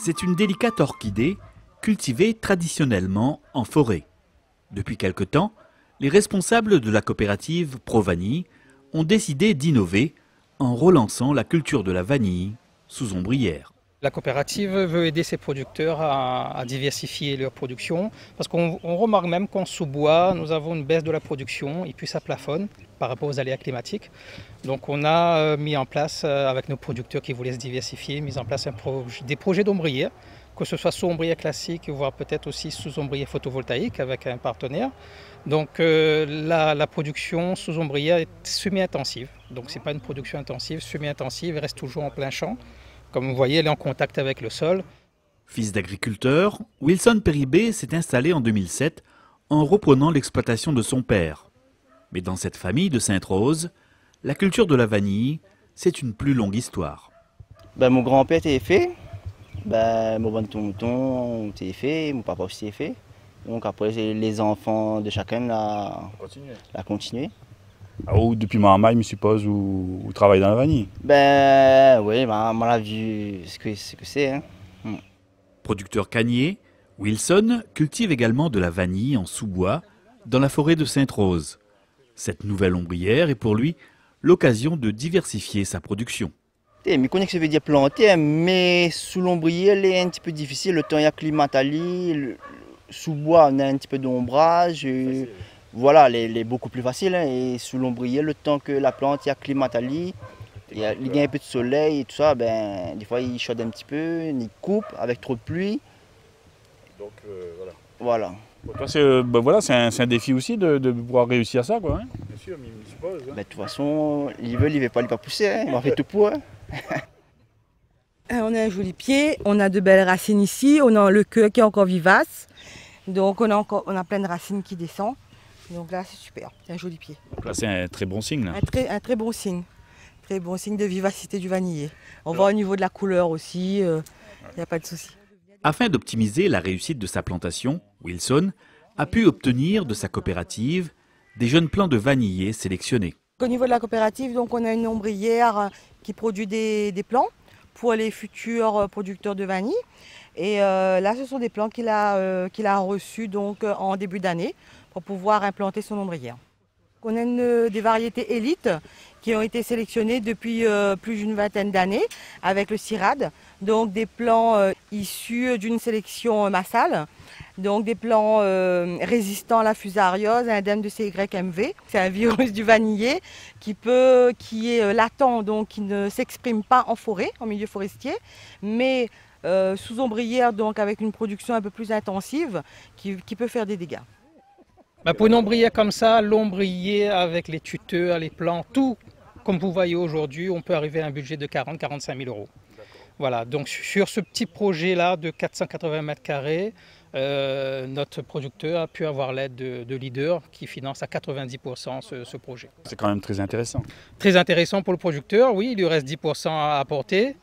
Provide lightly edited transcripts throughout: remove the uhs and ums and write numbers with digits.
C'est une délicate orchidée cultivée traditionnellement en forêt. Depuis quelque temps, les responsables de la coopérative ProVanille ont décidé d'innover en relançant la culture de la vanille sous ombrière. La coopérative veut aider ses producteurs à diversifier leur production parce qu'on remarque même qu'en sous-bois, nous avons une baisse de la production et puis ça plafonne par rapport aux aléas climatiques. Donc on a mis en place, avec nos producteurs qui voulaient se diversifier, mis en place des projets d'ombrière, que ce soit sous ombrière classique, voire peut-être aussi sous ombrière photovoltaïque avec un partenaire. Donc la production sous ombrière est semi-intensive. Donc ce n'est pas une production intensive, semi-intensive, elle reste toujours en plein champ. Comme vous voyez, elle est en contact avec le sol. Fils d'agriculteur, Wilson Péribet s'est installé en 2007 en reprenant l'exploitation de son père. Mais dans cette famille de Sainte-Rose, la culture de la vanille, c'est une plus longue histoire. Mon grand-père était fait, mon tonton était fait, mon papa aussi était fait. Donc après, les enfants de chacun l'ont continué. Ou depuis ma maman, je suppose, ou travaille dans la vanille. Oui, maman a vu ce que c'est. Hein. Producteur cannier, Wilson cultive également de la vanille en sous-bois dans la forêt de Sainte-Rose. Cette nouvelle ombrière est pour lui l'occasion de diversifier sa production. Je connais que ça veut dire planter, mais sous l'ombrière, elle est un petit peu difficile. Le temps est acclimaté, sous-bois, on a un petit peu d'ombrage. Voilà, elle est beaucoup plus facile. Hein, et sous l'ombrière, le temps que la plante est acclimatée, il y a un peu de soleil et tout ça, des fois il chaude un petit peu, il coupe avec trop de pluie. Donc voilà. Pour toi, c'est un défi aussi de pouvoir réussir à ça, quoi. Hein. Bien sûr, mais je suppose. Hein. De toute façon, il veut pas pousser, hein, on en fait tout pour. Hein. On a un joli pied, on a de belles racines ici, on a le cœur qui est encore vivace, donc on a plein de racines qui descendent. Donc là c'est super, c'est un joli pied. Donc là c'est un très bon signe. Là. Un très bon signe. Très bon signe de vivacité du vanillé. On voit au niveau de la couleur aussi, il n'y a pas de souci. Afin d'optimiser la réussite de sa plantation, Wilson a pu obtenir de sa coopérative des jeunes plants de vanillé sélectionnés. Au niveau de la coopérative, donc, on a une ombrière qui produit des plants pour les futurs producteurs de vanille. Et là, ce sont des plants qu'il a reçus donc, en début d'année pour pouvoir implanter son ombrière. On a des variétés élites qui ont été sélectionnées depuis plus d'une vingtaine d'années avec le CIRAD. Donc des plants issus d'une sélection massale, donc des plants résistants à la fusariose, indemne de CYMV. C'est un virus du vanillé qui est latent, donc qui ne s'exprime pas en forêt, en milieu forestier, mais sous ombrière, donc avec une production un peu plus intensive, qui peut faire des dégâts. Pour une ombrière comme ça, l'ombrier avec les tuteurs, les plants, tout, comme vous voyez aujourd'hui, on peut arriver à un budget de 40-45 000 euros. Voilà, donc sur ce petit projet-là de 480 mètres carrés, notre producteur a pu avoir l'aide de Leader qui finance à 90% ce projet. C'est quand même très intéressant. Très intéressant pour le producteur, oui, il lui reste 10% à apporter.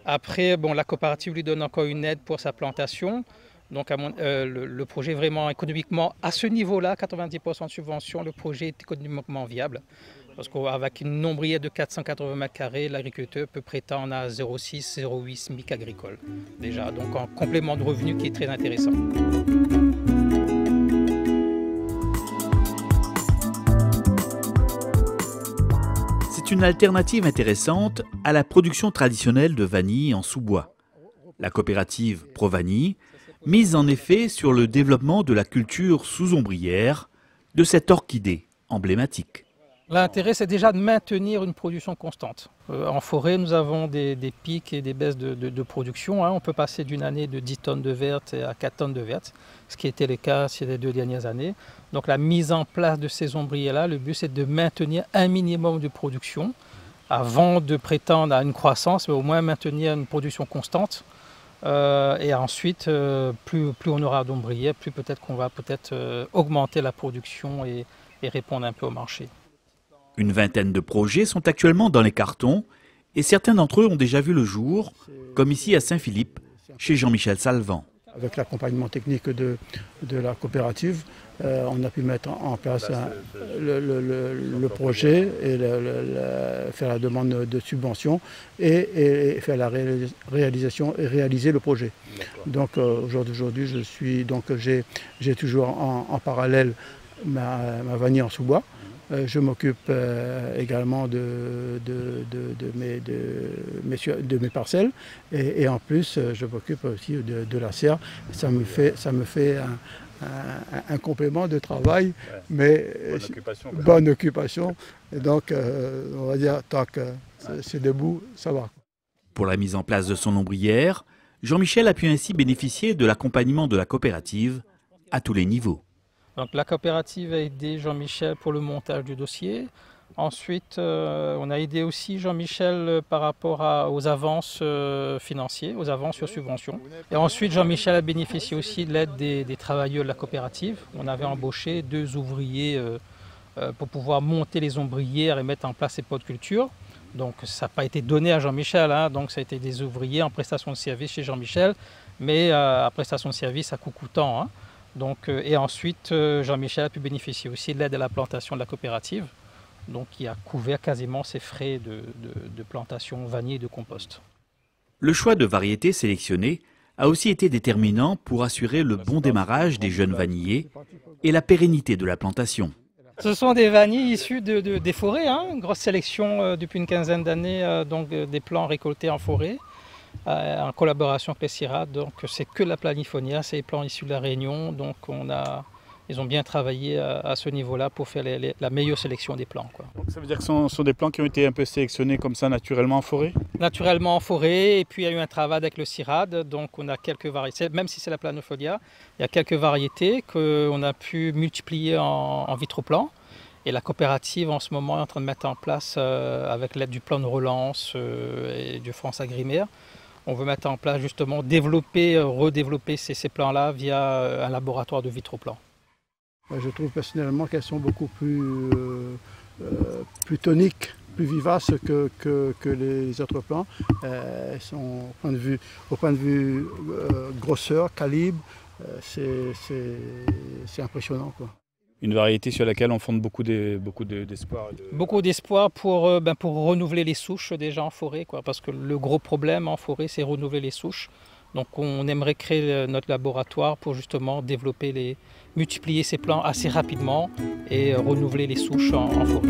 Après, la coopérative lui donne encore une aide pour sa plantation. Donc le projet est vraiment économiquement, à ce niveau-là, 90% de subvention, le projet est économiquement viable. Parce qu'avec une ombrière de 480 mètres carrés, l'agriculteur peut prétendre à 0,6-0,8 SMIC agricole. Déjà, donc un complément de revenu qui est très intéressant. C'est une alternative intéressante à la production traditionnelle de vanille en sous-bois. La coopérative ProVanille mise en effet sur le développement de la culture sous ombrière de cette orchidée emblématique. L'intérêt, c'est déjà de maintenir une production constante. En forêt, nous avons des pics et des baisses de production. Hein. On peut passer d'une année de 10 tonnes de vertes à 4 tonnes de vertes, ce qui était le cas ces 2 dernières années. Donc la mise en place de ces ombriers-là, le but c'est de maintenir un minimum de production avant de prétendre à une croissance, mais au moins maintenir une production constante. Et ensuite, plus on aura d'ombriers, plus peut-être qu'on va augmenter la production et répondre un peu au marché. Une vingtaine de projets sont actuellement dans les cartons et certains d'entre eux ont déjà vu le jour, comme ici à Saint-Philippe, chez Jean-Michel Salvan. Avec l'accompagnement technique de la coopérative, on a pu mettre en place le projet et faire la demande de subvention et faire la réalisation et réaliser le projet. Donc aujourd'hui, j'ai toujours en parallèle ma vanille en sous-bois. Je m'occupe également de mes parcelles et en plus je m'occupe aussi de la serre. Ça me fait un complément de travail, mais bonne occupation. Et donc on va dire tant que c'est debout, ça va. Pour la mise en place de son ombrière, Jean-Michel a pu ainsi bénéficier de l'accompagnement de la coopérative à tous les niveaux. Donc la coopérative a aidé Jean-Michel pour le montage du dossier. Ensuite, on a aidé aussi Jean-Michel par rapport aux avances financières, aux avances sur subventions. Et ensuite, Jean-Michel a bénéficié aussi de l'aide des travailleurs de la coopérative. On avait embauché 2 ouvriers pour pouvoir monter les ombrières et mettre en place ces pots de culture. Donc ça n'a pas été donné à Jean-Michel, hein, donc ça a été des ouvriers en prestation de service chez Jean-Michel, mais à prestation de service à coût coûtant. Hein. Donc, et ensuite, Jean-Michel a pu bénéficier aussi de l'aide à la plantation de la coopérative, donc qui a couvert quasiment ses frais de plantation vanille et de compost. Le choix de variétés sélectionnées a aussi été déterminant pour assurer le bon démarrage des jeunes vanilliers et la pérennité de la plantation. Ce sont des vanilles issues des forêts, hein, une grosse sélection depuis une quinzaine d'années, donc des plants récoltés en forêt. En collaboration avec les CIRAD, donc c'est que la planifonia, c'est les plants issus de la Réunion, donc ils ont bien travaillé à ce niveau-là pour faire la meilleure sélection des plants. Quoi. Donc ça veut dire que ce sont des plants qui ont été un peu sélectionnés comme ça naturellement en forêt? Naturellement en forêt, et puis il y a eu un travail avec le CIRAD, donc on a quelques variétés, même si c'est la planifolia, il y a quelques variétés qu'on a pu multiplier en vitroplan. Et la coopérative en ce moment est en train de mettre en place, avec l'aide du plan de relance et du France Agrimaire, on veut mettre en place justement, redévelopper ces plants-là via un laboratoire de vitroplan. Je trouve personnellement qu'elles sont beaucoup plus toniques, plus vivaces que les autres plants. Elles sont au point de vue grosseur, calibre, c'est impressionnant, quoi. Une variété sur laquelle on fonde beaucoup d'espoir. Beaucoup d'espoir pour renouveler les souches déjà en forêt, quoi, parce que le gros problème en forêt, c'est renouveler les souches. Donc on aimerait créer notre laboratoire pour justement multiplier ces plants assez rapidement et renouveler les souches en forêt.